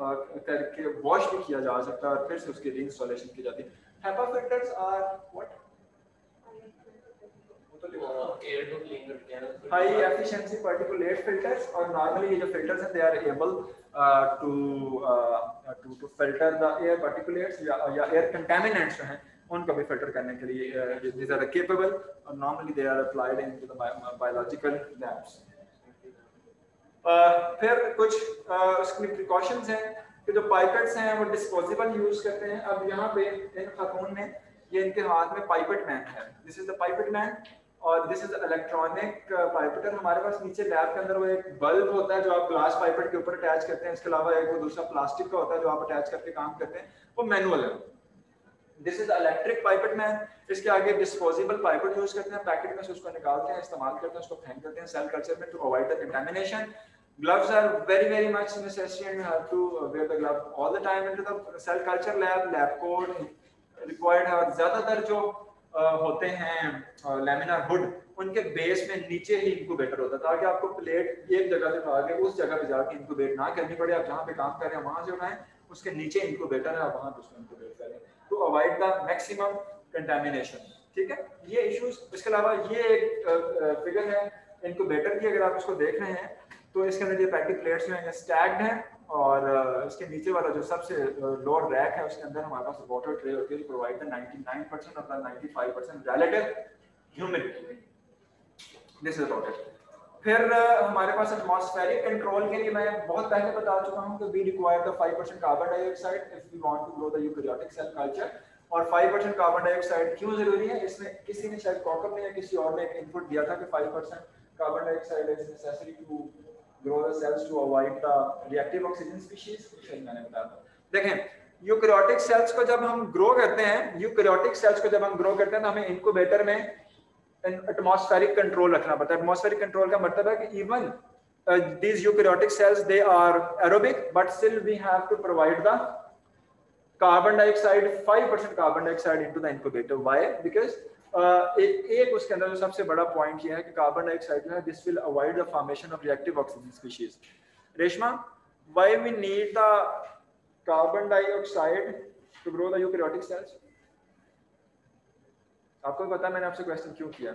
करके वॉश भी किया जा सकता है और फिर से उसकी रीइंस्टॉलेशन की जाती है। HEPA filters are what? High efficiency particulate filters, और नॉर्मली ये जो फिल्टर्स हैं they are able to filter the air particulates या एयर कंटामिनेंट्स जो हैं उनको भी फिल्टर करने के लिए दीज आर केपेबल, और normally they are applied into the biological labs. फिर कुछ उसकी प्रिकॉशंस हैं कि जो पाइपेट्स हैं वो डिस्पोजेबल यूज करते हैं। अब यहाँ पे इन खातून ने ये इनके हाथ में पाइपेट मैन है, this is the pipette man, और दिस इज इलेक्ट्रॉनिक पाइपेटर। हमारे पास नीचे लैब के अंदर वो एक बल्ब होता है जो आप ग्लास पाइपेट के ऊपर अटैच करते हैं, इसके अलावा एक वो दूसरा प्लास्टिक का होता है जो आप अटैच करके काम करते हैं, वो मैनुअल है। This is electric pipette man. इसके आगे डिस्पोजेबल पाइपेट यूज करते हैं, पैकेट में से उसको निकालते हैं, इस्तेमाल करते हैं, उसको फेंक देते हैं सेल कल्चर में to avoid the contamination. Gloves are very much necessary and you have to wear the glove all the time into the cell culture lab. Lab coat required है, और ज़्यादातर जो होते हैं लैमिनार हुड उनके base में नीचे ही इंक्यूबेटर होता है, ताकि आपको प्लेट एक जगह से उठा के उस जगह पे जाके इंक्यूबेट ना करनी पड़े। आप जहाँ पे काम कर रहे हैं वहाँ से उठाएं, उसके नीचे इंक्यूबेटर है, आप वहाँ उसको इंक्यूबेट करें to avoid the maximum contamination. ठीक है, ये इश्यूज। इसके अलावा ये एक फिगर है इंक्यूबेटर की, अगर आप इसको देख रहे हैं तो इसके अंदर ये पैकेट प्लेट्स जो हैं स्टैक्ड हैं, और इसके नीचे वाला जो सबसे लोअर रैक है उसके अंदर हमारे पास वाटर ट्रे होती है जो प्रोवाइड द 99% और 95% relative humidity. This is about it. फिर हमारे पास एटमॉस्फेरिक कंट्रोल के लिए मैं बहुत पहले बता चुका हूं कि we require the 5% carbon dioxide if we want to grow the eukaryotic cell culture. और 5% कार्बन डाइऑक्साइड क्यों जरूरी है, इसमें किसी ने शायद कॉकअप ने या किसी और ने एक इनपुट दिया था कि 5% carbon dioxide is necessary to grow the cells to avoid the reactive oxygen species। मैंने बताया था। देखें यूकैरियोटिक सेल्स को जब हम ग्रो करते हैं, यूकैरियोटिक सेल्स को जब हम ग्रो करते हैं तो हमें इनक्यूबेटर में एटमॉस्फेरिक कंट्रोल रखना पड़ता है। एटमॉस्फेरिक कंट्रोल का मतलब है कि even these eukaryotic cells they are aerobic but still we have to provide the carbon dioxide 5% carbon dioxide into the incubator। why? because एक उसके अंदर जो सबसे बड़ा पॉइंट ये है कि कार्बन डाइऑक्साइड जो है this will avoid the formation of reactive oxygen species. Reshma, why we need the carbon dioxide to grow the eukaryotic cells? आपको पता है मैंने आपसे क्वेश्चन क्यों किया?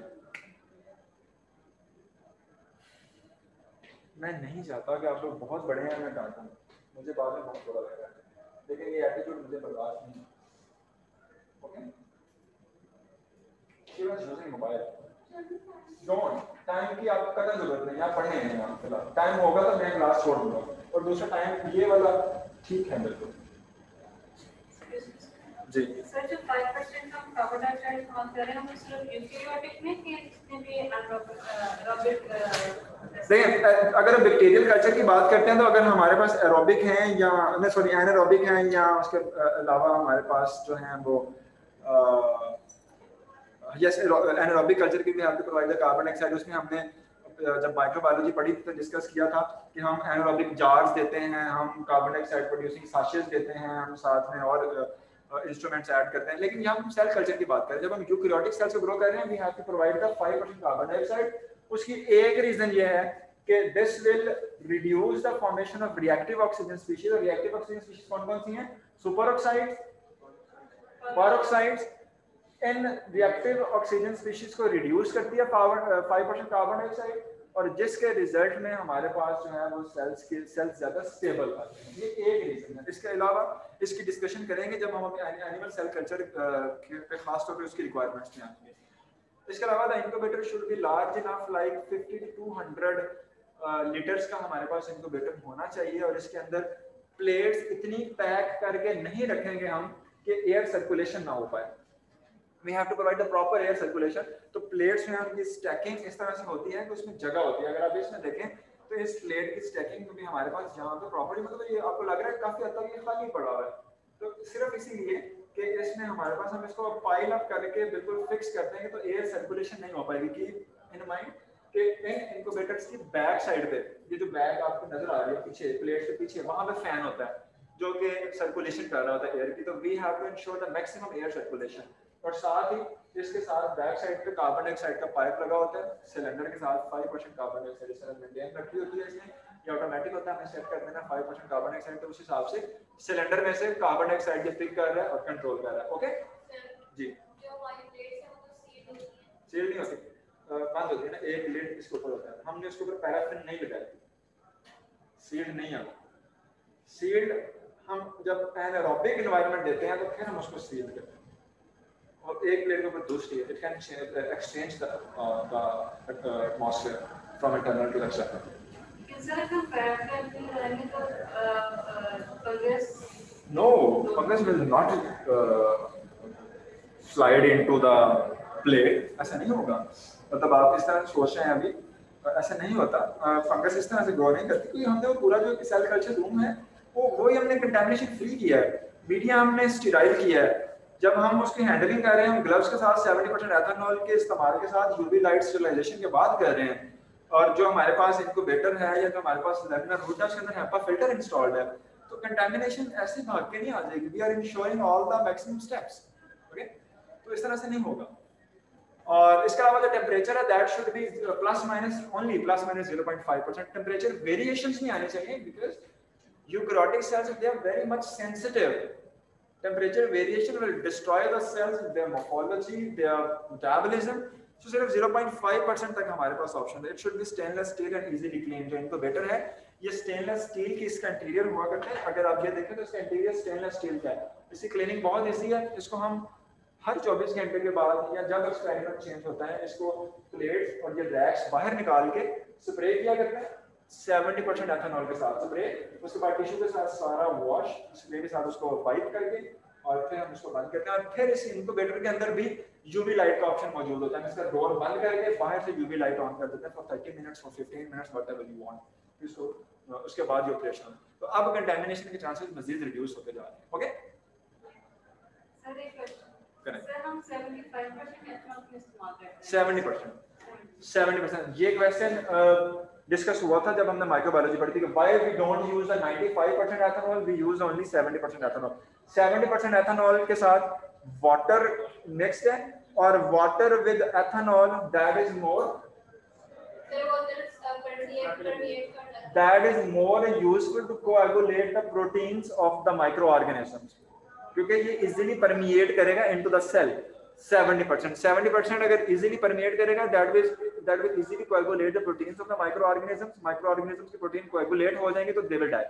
मैं नहीं चाहता कि आप लोग बहुत बड़े हैं मैं डांटूं, मुझे बाद में बहुत बुरा लग रहा है, लेकिन ये एटीट्यूड मुझे बर्दाश्त नहीं। ओके, मोबाइल डोंट, टाइम की आपको कतई जरूरत नहीं, आप पढ़ने हैं यहाँ फिलहाल। टाइम होगा तो मैं क्लास छोड़ दूंगा, और दूसरा टाइम ये वाला ठीक है बिल्कुल। जी सर जो 5% हम कार्बन डाइऑक्साइड बात कर रहे हैं वो सिर्फ यूकैरियोटिक में कि इसमें भी एनारोबिक? देखिए अगर हम बैक्टीरियल कल्चर की बात करते हैं तो अगर हमारे पास एरोबिक हैं या सॉरी एनारोबिक हैं या उसके अलावा हमारे पास जो हैं वो यस एनारोबिक कल्चर की भी have to provide the carbon dioxide. उसमें हमने जब माइक्रोबायोलॉजी पढ़ी तो डिस्कस किया था कि हम एनारोबिक जार्स देते हैं, हम कार्बन डाइऑक्साइड प्रोड्यूसिंग साशेस देते हैं, हम साथ में और इंस्ट्रूमेंट्स ऐड करते हैं। लेकिन यहाँ हम सेल कल्चर की बात करें, जब हम यूकैरियोटिक सेल्स को ग्रो कर रहे हैं we have to provide the 5% carbon dioxide. उसकी एक रीजन ये है कि this will reduce the formation of reactive oxygen species. और रिएक्टिव ऑक्सीजन स्पीशीज कौन कौन सी हैं? Superoxides, peroxides. इन रिएक्टिव ऑक्सीजन स्पीशीज को रिड्यूस करती है 5% कार्बन डाइऑक्साइड, और जिसके रिजल्ट में हमारे पास जो है वो सेल्स ज्यादा स्टेबल आते हैं। ये एक रीजन है। इसके अलावा इसकी डिस्कशन करेंगे जब हम एनिमल सेल कल्चर पे खास तौर पे उसकी रिक्वायरमेंट्स में आएंगे। इसके अलावा the incubator should be large enough, like 50 to 200 litres का हमारे पास इनक्यूबेटर होना चाहिए, और इसके अंदर प्लेट्स इतनी पैक करके नहीं रखेंगे हम कि एयर सर्कुलेशन ना हो पाए। We have to provide the proper air circulation। तो प्लेट्स में उनकी स्टैकिंग इस तरह से होती है कि उसमें जगह होती है। अगर आप इसमें देखें तो इस प्लेट की स्टैकिंग में भी हमारे पास जहाँ पे प्रॉपर्टी मतलब ये आपको लग रहा है काफी हद तक ये खाली पड़ा हुआ है, तो सिर्फ इसीलिए कि इसमें हमारे पास हम इसको पाइल अप करके बिल्कुल फिक्स कर देंगे तो एयर सर्कुलेशन नहीं हो पाएगी। कीप इन माइंड कि इन इनक्यूबेटर्स की बैक साइड पे, ये जो बैक आपको नजर आ रही है पीछे प्लेट के पीछे, वहां पे फैन होता है जो कि सर्कुलेशन कर रहा होता है एयर की। तो we have to ensure the maximum air circulation. और साथ ही इसके साथ बैक साइड पे कार्बन डाइऑक्साइड का पाइप लगा होता है सिलेंडर के साथ। 5% कार्बन डाइऑक्साइड मेंटेन रखी होती है इसमें, ये ऑटोमेटिक होता है, हमें सेट कर देना 5% कार्बन डाइऑक्साइड, तो उस हिसाब से सिलेंडर में से कार्बन डाइऑक्साइड ये पिक कर रहा है और कंट्रोल कर रहा है। ओके जी, जो हमारी प्लेट्स है वो तो सील होती है। सील नहीं होती, बंद होती है ना, एक लिड इसके ऊपर होता है, हमने उसके ऊपर पैराफिन नहीं लगाई, सील्ड नहीं आता। सील्ड हम जब एनारोबिक एनवायरनमेंट देते हैं तो फिर हम उसको सील करते हैं, और एक प्लेट के ऊपर दूसरी, it can exchange the atmosphere from internal to external. Sir हम पैराफिन लगाएंगे तो fungus No, fungus will not slide into the plate, ऐसा नहीं होगा। मतलब आप इस तरह सोच रहे हैं अभी, ऐसा नहीं होता। फंगस इस तरह से ग्रो नहीं करती, क्योंकि हमने वो पूरा जो सेल कल्चर रूम है वो ही हमने कंटेमिनेशन फ्री किया है, मीडिया हमने स्टीराइल किया है। जब हम उसकी हैंडलिंग कर रहे हैं, हम ग्लव्स के साथ 70% एथेनॉल के इस्तेमाल के साथ यूवी लाइट स्टरलाइजेशन के बाद कर रहे हैं, और जो हमारे पास इनक्यूबेटर है या जो हमारे पास लैमिनार हुड है उसके अंदर HEPA फिल्टर इंस्टॉल्ड है, तो कंटामिनेशन ऐसे भाग के नहीं आ जाएगी। We are ensuring all the maximum steps. Okay, तो इस तरह से नहीं होगा। और इसके अलावा जो टेम्परेचर है that should be plus minus only plus minus 0.5%। Temperature variations नहीं आने चाहिए, because eukaryotic cells they are very much sensitive. Temperature variation will destroy the cells, their morphology, their metabolism. तो सिर्फ 0.5% तक हमारे पास ऑप्शन है। It should be stainless steel and easily clean. जो इनको बेटर है ये स्टेनलेस स्टील की इसका इंटीरियर हुआ करता है। अगर आप ये देखें तो इसका इंटीरियर स्टेनलेस स्टील का है, इसकी क्लीनिंग बहुत इजी है। इसको हम हर 24 घंटे के बाद या जब एक्सपेरिमेंट चेंज होता है, इसको प्लेट्स और ये रैक्स बाहर निकाल के स्प्रे किया करते हैं 70% एथेनॉल के साथ स्प्रे। उसके बाद टिश्यू के साथ सारा वॉश स्प्रे के साथ उसको वाइप करके और फिर हम उसको बंद करते हैं। और फिर इस इनक्यूबेटर के अंदर भी यूवी लाइट का ऑप्शन मौजूद होता है। इसका डोर बंद करके बाहर से यूवी लाइट ऑन कर देते हैं for 30 minutes, for 15 minutes, whatever you want. इसको उसके बाद ये ऑपरेशन, तो अब कंटामिनेशन के चांसेस मजीद रिड्यूस होते जा रहे हैं। ओके सर एक क्वेश्चन, करेक्ट। सर हम 75% एथेनॉल क्यों इस्तेमाल करते हैं? 70%। ये क्वेश्चन डिस्कस हुआ था जब हमने माइक्रोबायोलॉजी पढ़ी थी कि why we don't use the 95% ethanol, we use only 70% ethanol. 70% ethanol के साथ वाटर मिक्स्ड है, और water with ethanol that is more useful to coagulate the proteins of the microorganisms, क्योंकि ये इजीली परमिएट करेगा इनटू द सेल। 70% अगर easily permeate करेगा that will easily coagulate the proteins of the microorganisms. Microorganisms की protein coagulate हो जाएंगे तो they will die.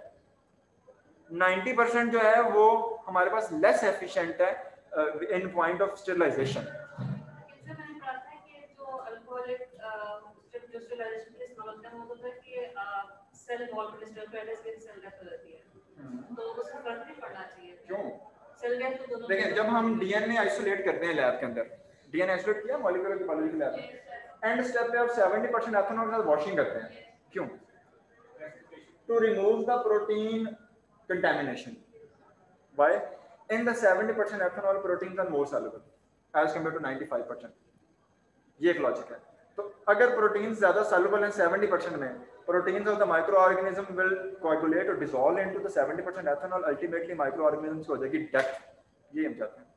90% जो है वो हमारे पास लेस एफिशिएंट है इन पॉइंट ऑफ स्टरलाइजेशन। इससे मैंने पढ़ा था कि जो अल्कोहलिक जो स्टरलाइजेशन के इस्तेमाल होता है वो होता है कि सेल वॉल क्रिस्टल के सेल डेथ हो जाती है, तो उसको फर्क नहीं पड़ना चाहिए। क्यों? सेल डेथ तो दोनों। देखिए जब हम डीएनए आइसोलेट करते हैं लैब के अंदर, डीएनए आइसोलेट किया मॉलिक्यूलर बायोलॉजी के लैब में, एंड स्टेप पे आप 70% एथेनॉल के साथ वॉशिंग करते हैं। क्यों? To remove the protein contamination. Why? In the 70% ethanol proteins are more soluble as compared to 95%. ये एक लॉजिक है। तो अगर प्रोटीन्स ज्यादा soluble हैं 70% में, proteins of the microorganism will coagulate or dissolve into the 70% ethanol, ultimately microorganisms को हो जाएगी डेथ। ये हम चाहते हैं।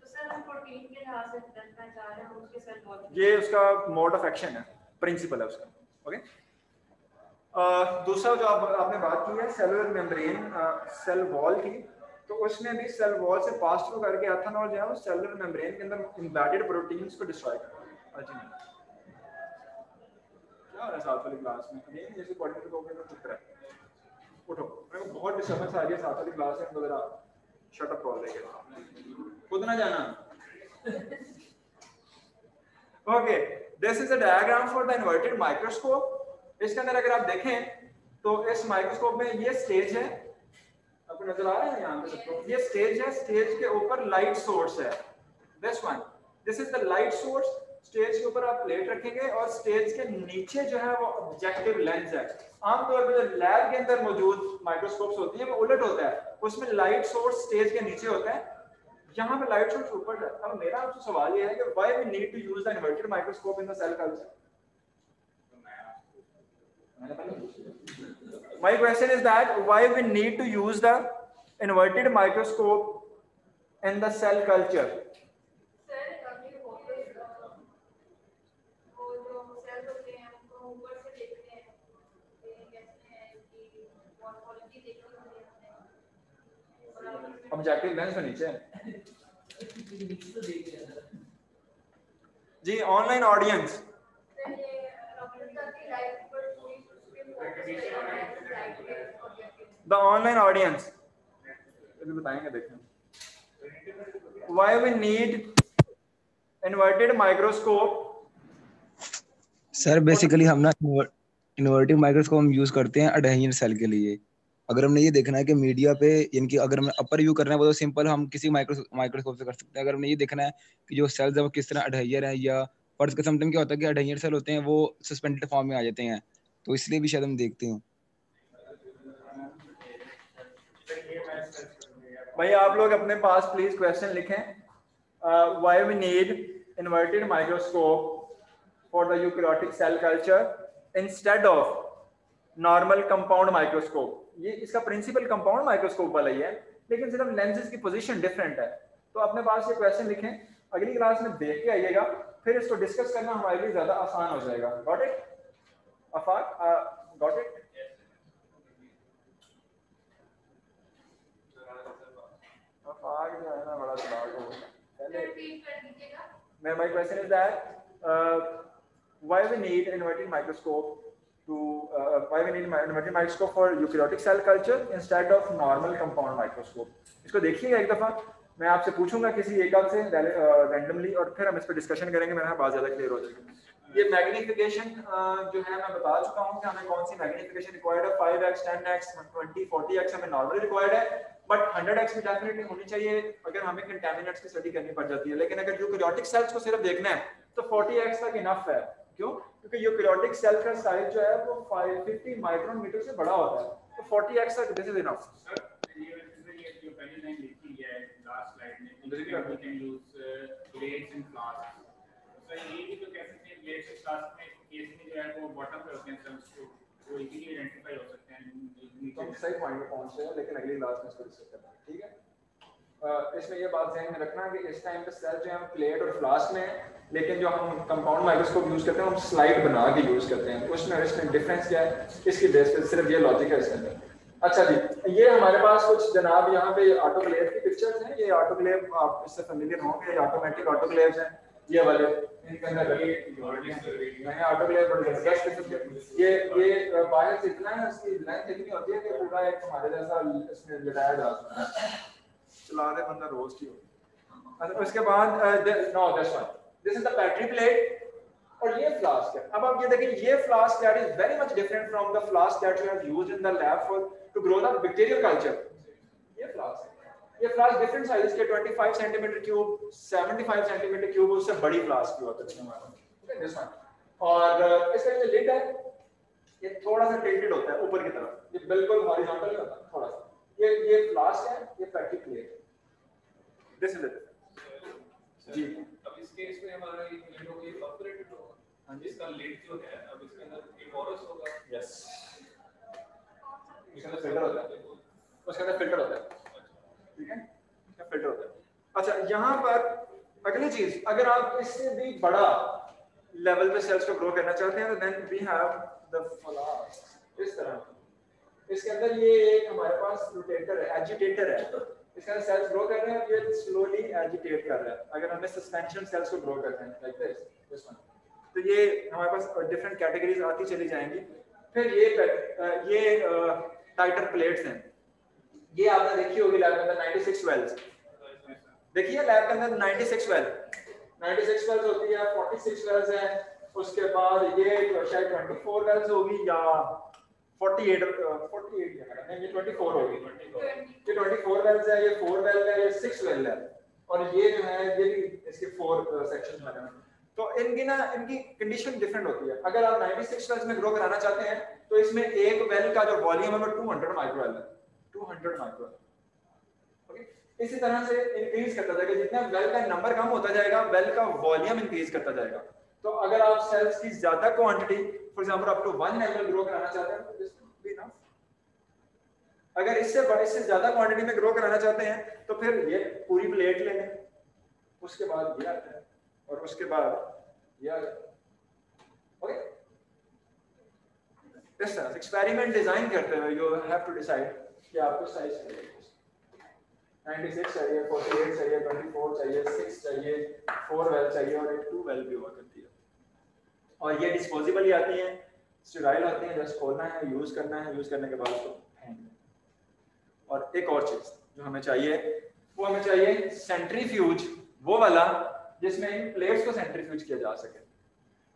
तो सर हम प्रोटीन के लिहाज से देखना चाह रहे हैं उसके सेल वॉल, ये उसका मोड ऑफ एक्शन है, प्रिंसिपल है उसका। ओके दूसरा जो आपने बात की है सेलुलर मेम्ब्रेन, सेल वॉल की, तो उसमें भी सेल वॉल से पास थ्रू करके एथेनॉल जो है वो सेलुलर मेम्ब्रेन के अंदर एम्बेडेड प्रोटीन्स को डिस्ट्रॉय करता है। अल्टीमेटली क्या हो रहा है साथ वाली क्लास में? नहीं जैसे कोऑर्डिनेटर को अपने चुप रहा है, उठो, मेरे को बहुत डिस्टर्बेंस आ रही है साथ वाली क्लास में, तो जरा शट अप कॉल देके खुद ना जाना। Okay, this is a diagram for the inverted microscope. इसके अंदर अगर आप देखें तो इस माइक्रोस्कोप में ये स्टेज है, आपको नजर आ रहा है यहाँ पे सबको, ये स्टेज है, स्टेज के ऊपर लाइट सोर्स है। This one, this is the light source. Stage के ऊपर आप प्लेट रखेंगे और स्टेज के नीचे जो है वो ऑब्जेक्टिव लेंस है। आमतौर पर जो लैब के अंदर मौजूद माइक्रोस्कोप्स होती है वो उलट होता है, उसमें लाइट सोर्स स्टेज के नीचे होता है, यहाँ पे लाइट सोर्स ऊपर है। अब मेरा आपसे सवाल ये है कि why we need to use the inverted microscope in the cell culture? My question is that why we need to use the inverted microscope in the cell culture? Sir अभी वो जो सेल होते हैं उनको ऊपर से देखते हैं, ये कैसे हैं, ऑब्जेक्टिव लेंस में नीचे जी। Online audience the online audience बताएंगे, देखें why we need inverted microscope। Sir basically हम ना इन्वर्टिव माइक्रोस्कोप हम यूज करते हैं अडहेनियन सेल के लिए। अगर हमने ये देखना है कि मीडिया पे इनकी अगर हमें अपर व्यू करना है वो तो सिंपल हम किसी माइक्रोस्कोप से कर सकते हैं। अगर हमने ये देखना है कि जो सेल्स है वो किस तरह अडहेनियन है, या फर्ज का समटाइम क्या होता है कि अडहेनियन सेल होते हैं वो सस्पेंडेड फॉर्म में आ जाते हैं, तो इसलिए भी शायद हम देखते हैं। भाई आप लोग अपने पास प्लीज क्वेश्चन लिखें। Why we need inverted microscope for the eukaryotic cell culture instead of normal compound microscope. ये इसका प्रिंसिपल कंपाउंड माइक्रोस्कोप वाला ही है, लेकिन सिर्फ लेंसेज की पोजीशन डिफरेंट है। तो अपने पास ये क्वेश्चन लिखें, अगली क्लास में देख के आइएगा, फिर इसको डिस्कस करना हमारे लिए ज्यादा आसान हो जाएगा। Got it Afaq? Got it? Afaq जो है ना बड़ा स्मार्ट हो गया। My question is that why we need inverted microscope why we need inverted microscope for eukaryotic cell culture instead of normal compound microscope। इसको देखिएगा एक दफा, मैं आपसे पूछूंगा किसी एक आध से रैंडमली, और फिर हम इस पर डिस्कशन करेंगे। मेरा बात ज्यादा क्लियर हो जाएगी। ये मैग्निफिकेशन जो है मैं बता चुका हूँ कि हमें कौन सी मैग्निफिकेशन रिक्वायर्ड है। 5x 10x 20 40x हमें नॉर्मली रिक्वायर्ड है, बट 100x भी डेफिनेटली होनी चाहिए अगर हमें कंटामिनेंट्स की स्टडी करनी पड़ जाती है। लेकिन अगर यूकैरियोटिक सेल्स को सिर्फ देखना है तो 40x तक इनफ है। क्यों? क्योंकि यूकैरियोटिक सेल का साइज जो है वो 550 माइक्रोन मीटर से बड़ा होता है, तो 40x तक दिस इज इनफ। ये पहली लाइन लिखी है लास्ट स्लाइड में, we can use blades and flasks। Sir ये भी तो कह सकते हैं blades and flasks में केस में जो है वो बॉटम पे होते हैं सेल्स, तो वो इजीली आइडेंटिफाई हो सकते हैं। तो सही पॉइंट पे पहुंचे हैं, लेकिन अगली क्लास में इसको डिस्कस करना है, ठीक है? इसमें ये बात ध्यान में रखना कि इस टाइम पे सेल जो है हम प्लेट और फ्लास्क में है, लेकिन जो हम कंपाउंड माइक्रोस्कोप यूज करते हैं हम स्लाइड बना के यूज करते हैं। उसमें इसमें डिफरेंस क्या है, इसकी बेस पे सिर्फ ये लॉजिक है इसके अंदर। अच्छा जी, ये हमारे पास कुछ जनाब यहाँ पे ऑटोक्लेव की पिक्चर्स हैं। ये ऑटोक्लेव आप इससे फेमिलियर होंगे, ये ऑटोमेटिक ऑटोक्लेव्स हैं ये वाले, इनके अंदर नए ऑटोक्लेव बड़े जबरदस्त किस्म के। ये बाहर से इतना है, इसकी लेंथ इतनी होती है कि पूरा एक हमारे जैसा इसमें लटाया जा सकता है, चला दे बंदा रोस्ट ही हो। अच्छा उसके बाद no this one, this is the battery plate और ये फ्लास्क है। अब आप ये देखें, ये flask that is very much different from the flask that you have used in the lab for to grow the bacterial culture. ये flask different size के 25 सेंटीमीटर क्यूब, 75 सेंटीमीटर क्यूब, उससे बड़ी फ्लास्क की होती है हमारे, ठीक है दिस वन। और इसका जो लिड है ये थोड़ा सा टिल्टेड होता है ऊपर की तरफ, ये बिल्कुल हॉरिजॉन्टल नहीं होता, थोड़ा सा। ये फ्लास्क है, ये पैकेट प्लेट है। दिस इज इट जी। अब इस केस में हमारा ये लिड होगी ऑपरेटेड होगा। हां जी, इसका लिड जो है अब इसके अंदर एक पोरस होगा। यस, इसके अंदर फिल्टर होता है, उसके अंदर फिल्टर होता है, ठीक है, इसका फिल्टर होता है। अच्छा यहाँ पर अगली चीज, अगर आप इससे भी बड़ा लेवल पे सेल्स को ग्रो करना चाहते हैं तो then we have the flask. इस तरह इसके अंदर ये एक हमारे पास रोटेटर है, एजिटेटर है, इसके अंदर सेल्स ग्रो कर रहे हैं, ये स्लोली एजिटेट कर रहा है। अगर हमें सस्पेंशन सेल्स को ग्रो करते हैं लाइक दिस वन, तो ये हमारे पास डिफरेंट कैटेगरीज आती चली जाएंगी। फिर ये टाइटर प्लेट्स हैं, ये आपने देखी होगी लैब के अंदर 96 वेल्स, देखिए लैब के अंदर 96 वेल्स होती है, 46 वेल्स है, उसके बाद ये शायद 24 वेल्स होगी या 48 नहीं ये 24 होगी, ये 24 वेल्स है, ये 4 वेल है, ये 6 वेल है, और ये जो है ये भी इसके 4 सेक्शंस बने हैं। तो इनकी कंडीशन डिफरेंट होती है। अगर आप 96 वेल्स में ग्रो कराना चाहते हैं तो इसमें एक वेल का जो वॉल्यूम है वो 200 माइक्रोवेल है, 200 माइक्रोवेल। ओके, इसी तरह से इंक्रीज करता जाएगा, जितना वेल का नंबर कम होता जाएगा वेल का वॉल्यूम इंक्रीज करता जाएगा। तो अगर आप सेल्स की ज्यादा quantity for example up to 1 ml grow कराना चाहते हैं तो दिस विल बी इनफ। अगर इससे ज्यादा क्वांटिटी में ग्रो कराना चाहते हैं तो फिर ये पूरी प्लेट ले लें, उसके बाद ये आता है और उसके बाद ये आ जाता है। ओके, इस तरह एक्सपेरिमेंट डिजाइन करते हुए यू हैव टू डिसाइड कि आपको साइज चाहिए। 96 चाहिए, 48 चाहिए, 24 चाहिए, 6 चाहिए, 4 वेल चाहिए और एक 2 वेल भी हुआ करती है। और ये डिस्पोजेबल ही आती हैं, स्टेराइल होती हैं, जस्ट खोलना है, यूज़ करना है, यूज़ करने के बाद उसको फेंक दें। और एक और चीज़ जो हमें चाहिए, वो हमें चाहिए सेंट्रीफ्यूज, वो वाला जिसमें इन प्लेट्स को सेंट्रीफ्यूज किया जा सके।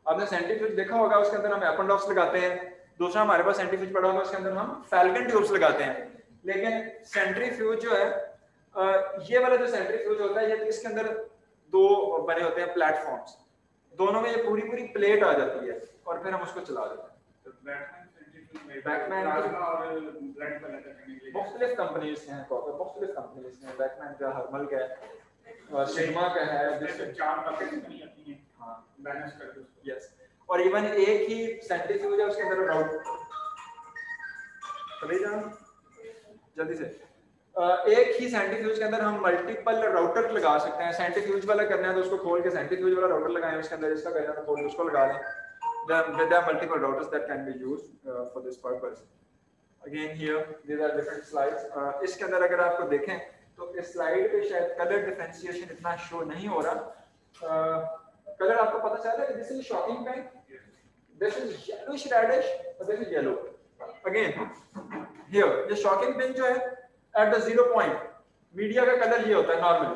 आपने सेंट्रीफ्यूज देखा होगा, उसके अंदर हम एपेंडॉक्स लगाते हैं। दूसरा हमारे पास सेंट्रीफ्यूज पड़ा होगा, उसके अंदर हम फैल्कन ट्यूब्स लगाते हैं। लेकिन सेंट्रीफ्यूज जो है, ये वाला जो सेंट्रीफ्यूज होता है, ये इसके अंदर दो बने होते हैं प्लेटफॉर्म्स, दोनों में ये पूरी पूरी प्लेट आ जाती है और फिर हम उसको चला देते हैं। मुख्तलिफ कंपनीज हैं, मुख्तलिफ कंपनीज हैं, बैकमैन का, हर्मल का है, सिग्मा का है, जिससे 4 पैकेट बनी आती हैं। हाँ, बैलेंस करके उसको। यस, और इवन एक ही सेंट्रीफ्यूज है, उसके अंदर राउट चले जाओ जल्दी से, एक ही सेंट्रीफ्यूज के अंदर हम मल्टीपल राउटर लगा सकते हैं। सेंट्रीफ्यूज वाला करना है तो उसको खोल के सेंट्रीफ्यूज वाला राउटर लगाएं, उसके अंदर इसका करना है तो खोल के उसको लगा दें। There are multiple routers that can be used for this purpose. Again here these are different slides. इसके अंदर अगर आपको देखें तो इस स्लाइड पे शायद कलर डिफरेंशिएशन इतना शो नहीं हो रहा। कलर आपको पता चल रहा है कि this is shocking pink, this is yellowish reddish और this is yellow. Again here ये शॉकिंग पिंक जो है एट द 0 पॉइंट, मीडिया का कलर ये होता है नॉर्मली।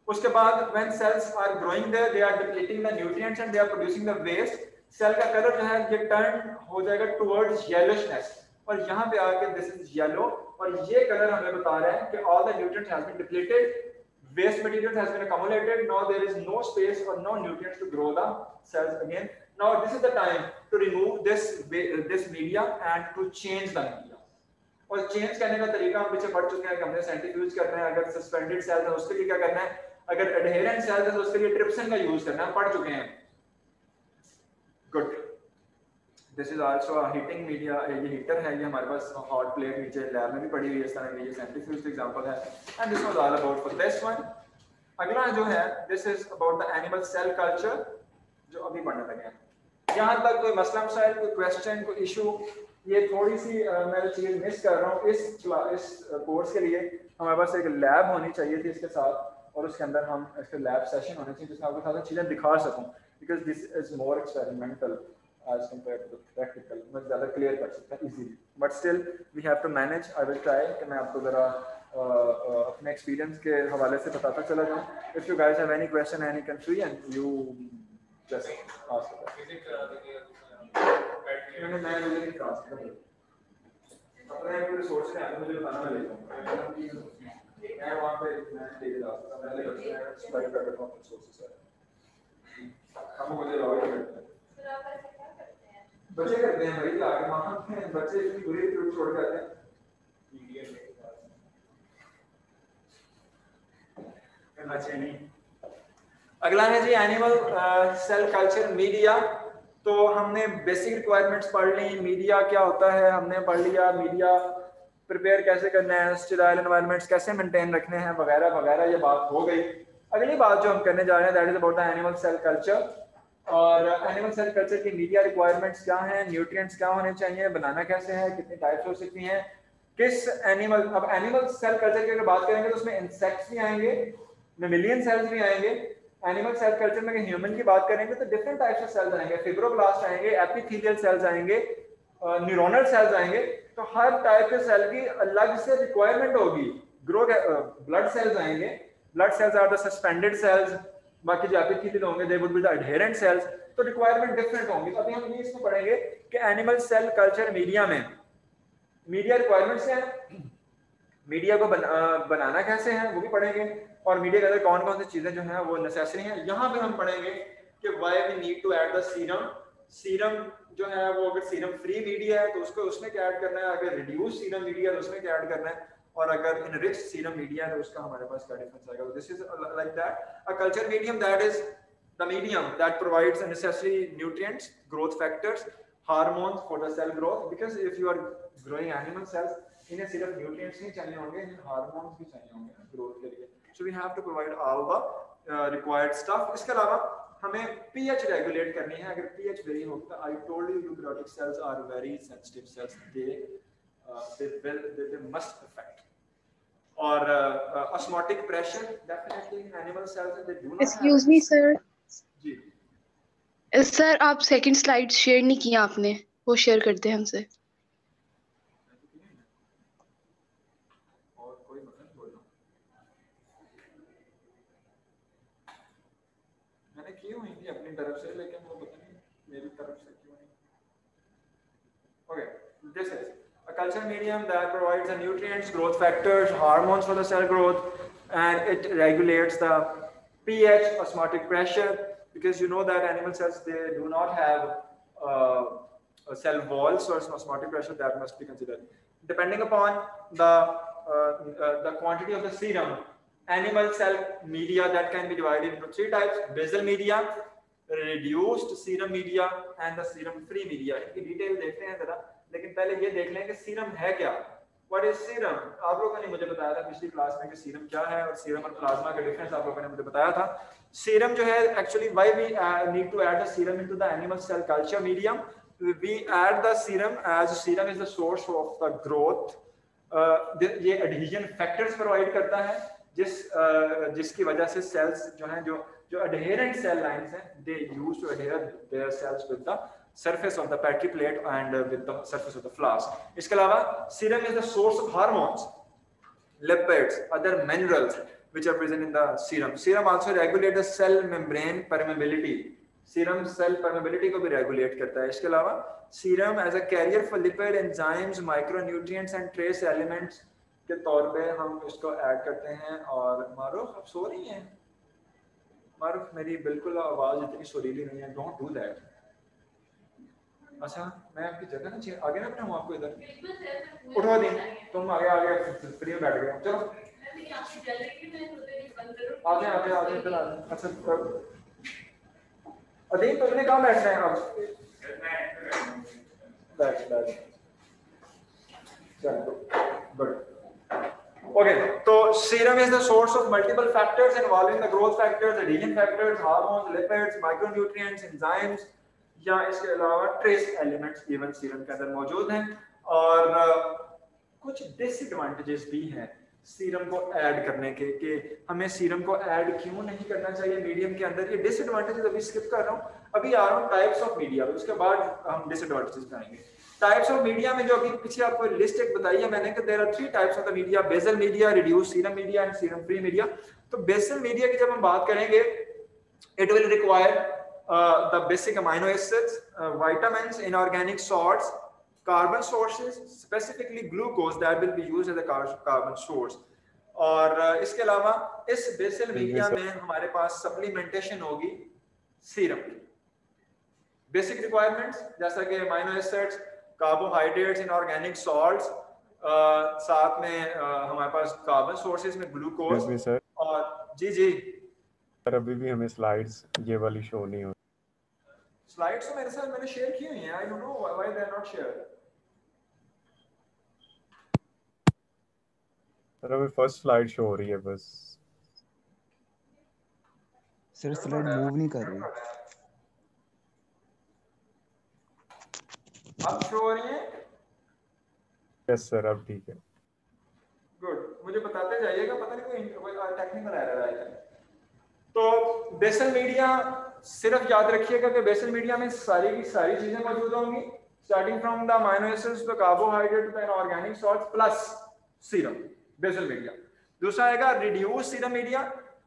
उसके बाद when cells are growing there, they are depleting the nutrients and they are producing the waste. Cell का कलर जो है ये टर्न हो जाएगा टुवर्ड्स येलोइशनेस, और यहाँ पे आके दिस इज येलो, और ये कलर हमें बता रहा है कि all the nutrients has been depleted, waste material has been accumulated, now there is no space or no nutrients to grow the cells again. Now this is the time to remove this media and to change the media. और change करने का तरीका हम पीछे पढ़ चुके हैं कि हमने सेंट्रीफ्यूज करना है, अगर सस्पेंडेड सेल्स है उसके लिए क्या करना है, अगर एडहेरेंट सेल्स है तो उसके लिए ट्रिप्सिन का यूज करना है, पढ़ चुके हैं। Good, this is also a heating media, ये हीटर है, ये हमारे पास हॉट प्लेट नीचे लैब में भी पड़ी हुई है इस तरह की, ये सेंट्रीफ्यूज का एग्जांपल है। And this was all about for this one. अगला जो है this is about the animal cell culture, जो अभी पढ़ने लगे हैं। यहाँ तक कोई मसला मसाइल, कोई क्वेश्चन, कोई इशू? ये थोड़ी सी मैं चीज़ मिस कर रहा हूँ इस कोर्स के लिए। हमारे पास एक लैब होनी चाहिए थी इसके साथ, और उसके अंदर हम इसके लैब सेशन होने चाहिए जिसमें आपको सारी चीज़ें दिखा सकूँ, because this is more experimental as compare to the practical. मैं ज़्यादा क्लियर कर सकता हूँ easily, but still we have to manage. I will try कि मैं आपको ज़रा अपने एक्सपीरियंस के हवाले से बताता चला जाऊँ। If you guys have any question, any confusion, you just ask. मैं मुझे नहीं कहा अपने रिसोर्स है, मुझे बताना, मैं ले जाऊंगा, मैं वहां पे मैं लेके जा सकता हूं, मैं लेकर स्लाइड कर देता हूं रिसोर्सेस है, हम मुझे लॉग इन करते हैं। फिर आप ऐसे क्या करते हैं? बच्चे करते हैं भाई, आगे वहां बच्चे इतनी बुरी ट्यूब छोड़ के आते हैं पीडीएफ करना चाहिए नहीं। अगला है जी एनिमल सेल कल्चर मीडिया। तो हमने बेसिक रिक्वायरमेंट्स पढ़ ली, मीडिया क्या होता है हमने पढ़ लिया, मीडिया प्रिपेयर कैसे करना है, स्टेराइल एनवायरनमेंट्स कैसे मेंटेन रखने हैं वगैरह वगैरह, ये बात हो गई। अगली बात जो हम करने जा रहे हैं that is about the animal cell culture. और एनिमल सेल कल्चर की मीडिया रिक्वायरमेंट्स क्या हैं, न्यूट्रिएंट्स क्या होने चाहिए, बनाना कैसे है, कितनी टाइप्स हो सकती हैं, किस एनिमल। अब एनिमल सेल कल्चर की अगर बात करेंगे तो उसमें इंसेक्ट्स भी आएंगे, मेमिलियन सेल्स भी आएंगे। एनिमल सेल कल्चर में ह्यूमन की बात करेंगे तो डिफरेंट टाइप्स ऑफ सेल्स आएंगे, फिब्रोब्लास्ट आएंगे, एपिथेलियल सेल्स आएंगे, न्यूरोनल सेल्स आएंगे। तो हर टाइप के सेल की अलग से रिक्वायरमेंट होगी। ग्रो ब्लड सेल्स आएंगे, blood cells are the suspended cells, बाकी जो एपिथेलियल होंगे they would be the adherent cells. तो रिक्वायरमेंट डिफरेंट होंगी। अभी हम ये इसमें पढ़ेंगे कि एनिमल सेल कल्चर मीडिया में मीडिया रिक्वायरमेंट्स क्या है, मीडिया को बनाना कैसे है वो भी पढ़ेंगे, और मीडिया के अंदर कौन कौन सी चीजें जो हैं वो नेसेसरी हैं। यहाँ पे हम पढ़ेंगे कि why we need to add the serum. Serum जो है वो अगर सीरम फ्री मीडिया है तो उसको उसमें क्या ऐड करना है, अगर रिड्यूस सीरम मीडिया है तो उसमें क्या ऐड करना है, और अगर इनरिच सीरम मीडिया है तो उसका हमारे पास क्या डिफरेंस आएगा। This is like that a culture medium, that is the medium that provides necessary nutrients, growth factors, hormones for the cell growth. Because if you are growing animal cells, इन्हें सिर्फ nutrients नहीं चाहिए होंगे, इन्हें hormones भी चाहिए होंगे growth के लिए। So we have to provide all the required stuff. इसके अलावा हमें pH रेगुलेट करनी है। अगर pH वेरी होगा, I told you eukaryotic cells are very sensitive cells. They must affect. और osmotic pressure, definitely in animal cells they do not Excuse have me, sir. जी sir आप सेकंड स्लाइड शेयर नहीं किया आपने, वो share करते हैं हमसे। और कोई मतलब बोल रहा मैंने की हुई थी अपनी तरफ से, लेकिन वो पता नहीं मेरी तरफ से क्यों नहीं। Okay, this is a culture medium that provides the nutrients, growth factors, hormones for the cell growth, and it regulates the pH, osmotic pressure, because you know that animal cells, they do not have a cell wall, so osmotic pressure that must be considered. Depending upon the quantity of the serum, animal cell media that can be divided into three types: basal media, reduced serum media, and the serum free media. इनकी detail देखते हैं जरा, लेकिन पहले ये देख लें कि सीरम है क्या। What is serum? आप लोगों ने मुझे बताया था पिछली क्लास में कि सीरम क्या है, और सीरम और प्लाज्मा का डिफरेंस आप लोगों ने मुझे बताया था। सीरम जो है, actually why we need to add the serum into the animal cell culture medium, we add the serum as serum is the source of the growth. ये एडहेजन फैक्टर्स प्रोवाइड करता है जिसकी वजह से सेल्स जो हैं, जो adherent cell lines हैं, they used to adhere their cells with the surface of the Petri plate and with the surface of the flask. इसके अलावा serum is the source of hormones, lipids, other minerals which are present in the serum. Serum also regulate the cell membrane permeability. Serum cell permeability को भी regulate करता है। इसके अलावा serum as a carrier for lipid, enzymes, micronutrients and trace elements के तौर पे हम इसको ऐड करते हैं। और मारूफ आप सो रही हैं? मारूफ मेरी बिल्कुल आवाज इतनी सुरीली नहीं है, डोंट डू दैट। अच्छा मैं आपकी जगह ना आगे ना बैठाऊं आपको, इधर उठवा दी, तुम आगे फ्री में बैठ गए, चलो आगे इधर आ जाओ। अच्छा अदीब तुमने कहाँ बैठना है अब? बैठ चलो good. Okay, so serum is the source of multiple factors involving the growth factors, adhesion factors, hormones, lipids, micronutrients, enzymes, या इसके अलावा trace elements even serum के अंदर मौजूद हैं। और कुछ disadvantages भी हैं सीरम को ऐड करने के, कि हमें सीरम को ऐड क्यों नहीं करना चाहिए मीडियम के अंदर। ये disadvantages अभी स्किप कर रहा हूँ, अभी आ रहा हूँ टाइप्स ऑफ मीडिया, उसके बाद हम disadvantages आएंगे। टाइप्स ऑफ मीडिया में जो अभी पीछे आपको लिस्ट एक बताई है मैंने कि there are 3 types of the media: basal media, reduced serum media and serum free media. तो बेसल मीडिया की जब हम बात करेंगे, it will require the basic amino acids, vitamins, inorganic salts, carbon sources, specifically glucose that will be used as a carbon source. और इसके अलावा इस बेसल मीडिया में हमारे पास सप्लीमेंटेशन होगी सीरम की। बेसिक रिक्वायरमेंट्स जैसा कि amino acids, carbohydrates, inorganic salts, साथ में हमारे पास कार्बन सोर्सेज में ग्लूकोज। सर और जी सर अभी भी हमें स्लाइड्स ये वाली शो नहीं हो। स्लाइड्स तो मेरे साथ मैंने शेयर की हुई हैं, I don't know why they are not shared. Sir अभी फर्स्ट स्लाइड शो हो रही है बस। सर स्लाइड मूव नहीं कर रही। अब शो हो रही है? यस सर अब ठीक है। गुड, मुझे बताते जाइएगा, पता नहीं कोई टेक्निकल एरर आया है। तो बेसल मीडिया सिर्फ याद रखिएगा कि बेसल मीडिया में सारी की सारी चीजें मौजूद होंगी, starting from the amino acids to carbohydrate to inorganic salts plus serum, basal media. दूसरा आएगा रिड्यूस्ड सीरम मीडिया,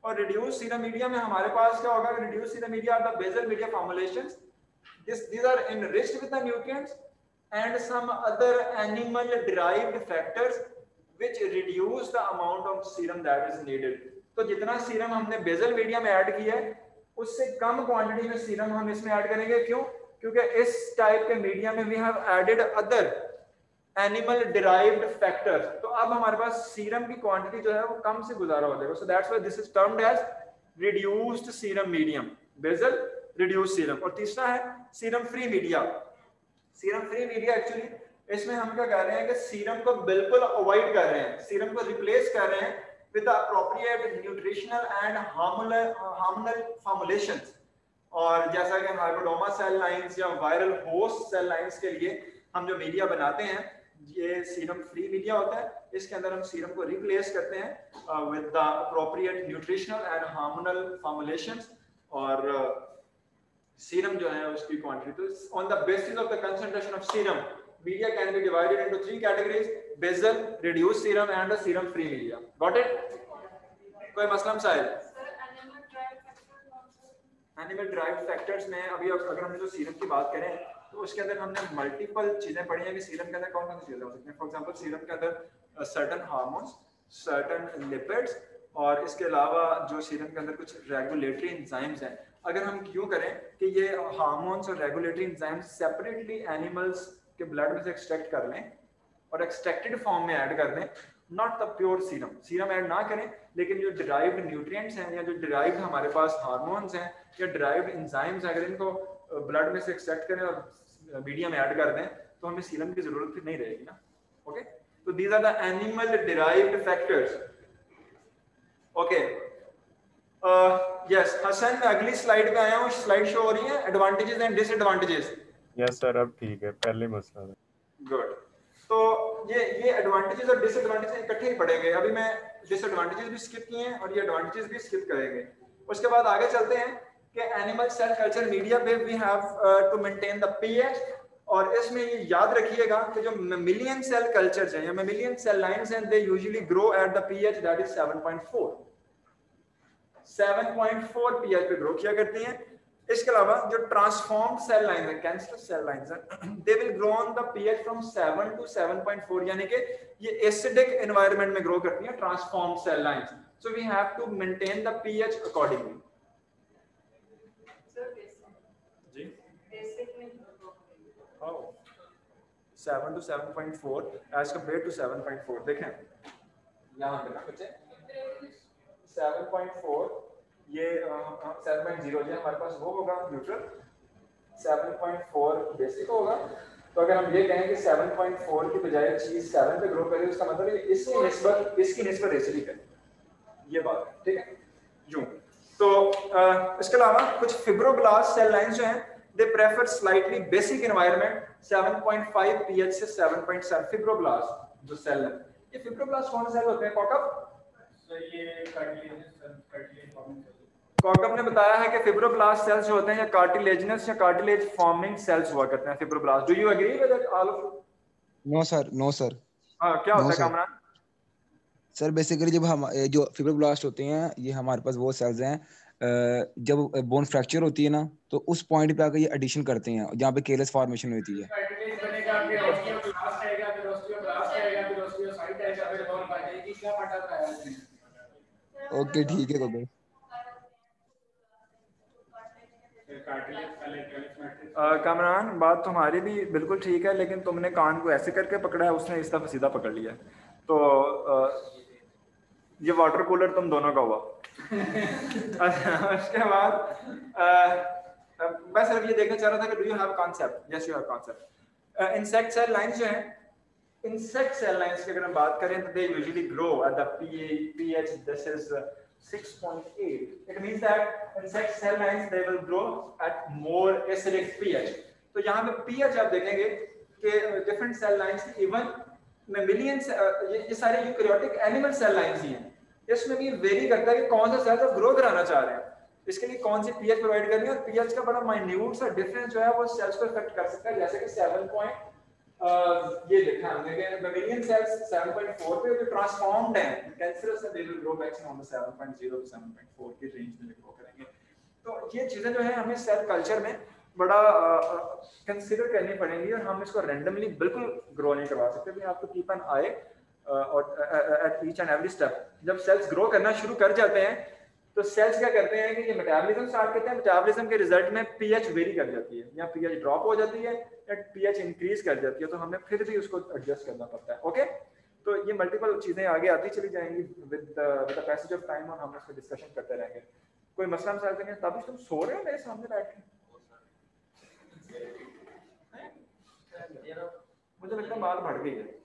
और रिड्यूस्ड सीरम मीडिया में हमारे पास क्या होगा? Reduced serum media are the basal media formulations. These are enriched with the nutrients and some other animal derived factors which reduce the amount of serum that is needed. तो जितना serum हमने basal media में add किया है उससे कम quantity में serum हम इसमें ऐड करेंगे। क्यों? क्योंकि इस टाइप के मीडिया में we have added other animal derived factors. तो अब हमारे पास सीरम की क्वांटिटी जो है वो कम से गुजारा हो जाएगा। So that's why this is termed as reduced serum medium, basal reduced serum. और तीसरा है serum free media. Serum free media actually इसमें हम क्या कर रहे हैं कि सीरम को बिल्कुल अवॉइड कर रहे हैं, सीरम को रिप्लेस कर रहे हैं with the appropriate nutritional and hormonal formulations. और जैसा कि हाइपोडोमा सेल लाइंस या वायरल होस्ट सेल लाइंस के लिए हम जो मीडिया बनाते हैं, ये सीरम फ्री मीडिया होता है, इसके अंदर हम सीरम को रिप्लेस करते हैं with the appropriate nutritional and hormonal formulations, और सीरम जो है उसकी क्वांटिटी, तो on the basis of the concentration of serum media can be divided into 3 categories, basal, reduced serum and serum free media. Got it? कोई मसला मसाइल? Animal derived factors में अभी अगर हम जो सीरम की बात करें तो उसके अंदर हमने मल्टीपल चीजें पढ़ी हैं कि सीरम के अंदर कौन कौन सी चीजें हो सकती हैं। फॉर एग्जांपल सीरम के अंदर सर्टेन हार्मोन्स, सर्टेन लिपिड्स, और इसके अलावा जो सीरम के अंदर कुछ रेगुलेटरी एंजाइम्स हैं। अगर हम क्यों करें कि ये हार्मोन्स और रेगुलेटरी एंजाइम्स सेपरेटली एनिमल्स के ब्लड में से एक्सट्रैक्ट कर लें और एक्सट्रैक्टेड फॉर्म में ऐड कर दें, not the pure serum, serum add ना करें, लेकिन जो डिराइव्ड न्यूट्रिएंट्स हैं या जो डिराइव्ड हमारे पास हार्मोन्स हैं या डिराइव्ड एंजाइम्स, अगर इनको ब्लड में से एक्सट्रैक्ट करें और मीडिया में ऐड कर दें तो हमें सीरम की जरूरत फिर नहीं रहेगी ना। ओके, तो these are the animal derived factors. Okay, yes Hassan, मैं अगली स्लाइड पे आया हूँ, स्लाइड शो हो रही है, advantages and disadvantages. Yes sir, अब ठीक है, पहले मसला था। गुड, तो ये एडवांटेजेस और डिसएडवांटेजेस इकट्ठे ही पढ़ेंगे। अभी मैं डिसएडवांटेजेस भी स्किप किए हैं और ये एडवांटेजेस भी स्किप करेंगे। उसके बाद आगे चलते हैं कि एनिमल सेल कल्चर मीडिया पे we have to maintain the pH, और इसमें ये याद रखिएगा कि जो मेमिलियन सेल कल्चर्स हैं या मेमिलियन सेल लाइंस हैं, they usually grow at the pH that is 7.4 pH पे ग्रो किया करती हैं। इसके अलावा जो ट्रांसफॉर्म्ड सेल लाइंस हैं, कैंसर सेल लाइंस हैं, they will grow on the pH from 7 to 7.4, यानी कि ये एसिडिक एनवायरनमेंट में ग्रो करती हैं transformed cell lines. So we have to maintain the pH accordingly. जी, how 7 to 7.4 as compare to 7.4। देखें यहाँ पे ना बच्चे 7.4, ये 7.0 जो हमारे पास वो होगा न्यूट्रल, 7.4 बेसिक होगा। तो अगर हम ये कहें कि 7.4 की बजाय चीज 7 पे ग्रो करे, उसका मतलब इसकी निस्बत एसिडिक है, ये बात है, ठीक है यूं। तो इसके अलावा कुछ फिब्रोब्लास्ट सेल लाइंस जो हैं, they prefer slightly basic environment 7.5 pH से 7.7। फिब्रोब्लास्ट जो सेल है, ये फिब्रोब्लास्ट कौन से सेल होते हैं कॉकअप? कॉकअप ने बताया है कि फिब्रोब्लास्ट सेल्स जो होते हैं या कार्टिलेजिनस या कार्टिलेज फॉर्मिंग सेल्स हुआ करते हैं fibroblast. Do you agree with it all of you? No sir, no sir. हां, क्या होता है कामरान? सर बेसिकली जब हम जो फिब्रोब्लास्ट होते हैं, ये हमारे पास वो सेल्स हैं जब बोन फ्रैक्चर होती है ना, तो उस पॉइंट पे आकर ये एडिशन करते हैं जहाँ पे केलस फॉर्मेशन होती है। ओके ठीक है कोई। कामरान, बात तुम्हारी भी बिल्कुल ठीक है, लेकिन तुमने कान को ऐसे करके पकड़ा है, उसने इस तरफ सीधा पकड़ लिया। तो ये वाटर कूलर तुम दोनों का हुआ। उसके बाद मैं सिर्फ ये देखना चाह रहा था कि do you have concept? Yes you have concept. Insect cell lines जो हैं, इंसेक्ट सेल लाइंस की अगर हम बात करें तो they usually grow at the pH this is 6.8. It means that insect cell lines they will grow at more acidic pH. तो यहाँ पे pH आप देखेंगे कि different cell lines even mammalian ये सारे यूकैरियोटिक एनिमल सेल लाइंस ही हैं, इसमें भी वेरी करता है कि कौन सा सेल आप ग्रो कराना चाह रहे हैं, इसके लिए कौन सी pH प्रोवाइड करनी है, और pH का बड़ा माइन्यूट सा डिफरेंस जो है वो सेल्स को इफेक्ट कर सकता है। जैसे कि 7 ये देखा हमने कि mammalian cells 7.4 पे जो ट्रांसफॉर्म्ड हैं cancerous they will grow maximum 7.0 to 7.4 की रेंज में ग्रो करेंगे। तो ये चीजें जो है हमें सेल कल्चर में बड़ा कंसीडर करनी पड़ेंगी, और हम इसको रैंडमली बिल्कुल ग्रो नहीं करवा सकते। भी आपको कीप एन आई और at each and every step. जब सेल्स ग्रो करना शुरू कर जाते हैं तो सेल्स क्या करते हैं कि ये मेटाबॉलिज्म स्टार्ट करते हैं, मेटाबॉलिज्म के रिजल्ट में पीएच वेरी कर जाती है, या पीएच ड्रॉप हो जाती है या पीएच इंक्रीज कर जाती है, तो हमें फिर भी उसको एडजस्ट करना पड़ता है। ओके, तो ये मल्टीपल चीजें आगे आती चली जाएंगी with the passage of time, और हम इसको डिस्कशन करते रहेंगे। कोई मसला मसाइल तो नहीं? तभी तुम सो रहे हो मेरे सामने बैठ के? मुझे लगता है बात बढ़ गई है।